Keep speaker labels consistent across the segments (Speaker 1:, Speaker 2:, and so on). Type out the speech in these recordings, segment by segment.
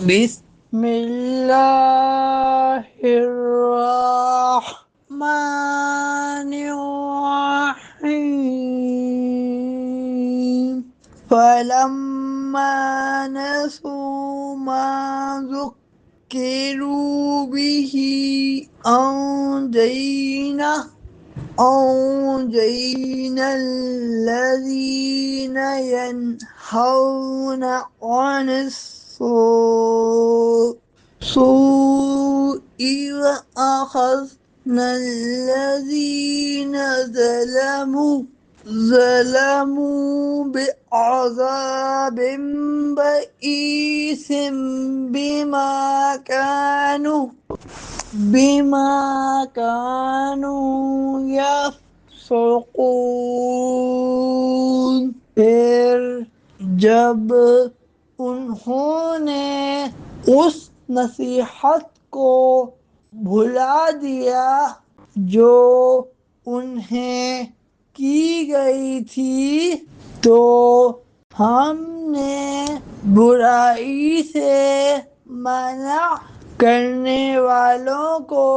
Speaker 1: بسم الله الرحمن الرحيم فلما نسوا ما ذكروا به أنجينا الذين ينهون عن السوء وأخذنا الذين ظلموا بعذاب بئيس بما كانوا يفسقون۔ پھر جب انہوں نے اس نصیحت کو بھلا دیا جو انہیں کی گئی تھی تو ہم نے برائی سے منع کرنے والوں کو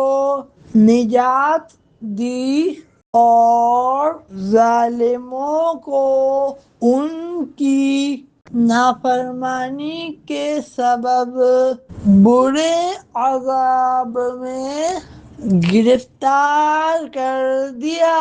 Speaker 1: نجات دی اور ظالموں کو ان کی نافرمانی کے سبب برے عذاب میں گرفتار کر دیا۔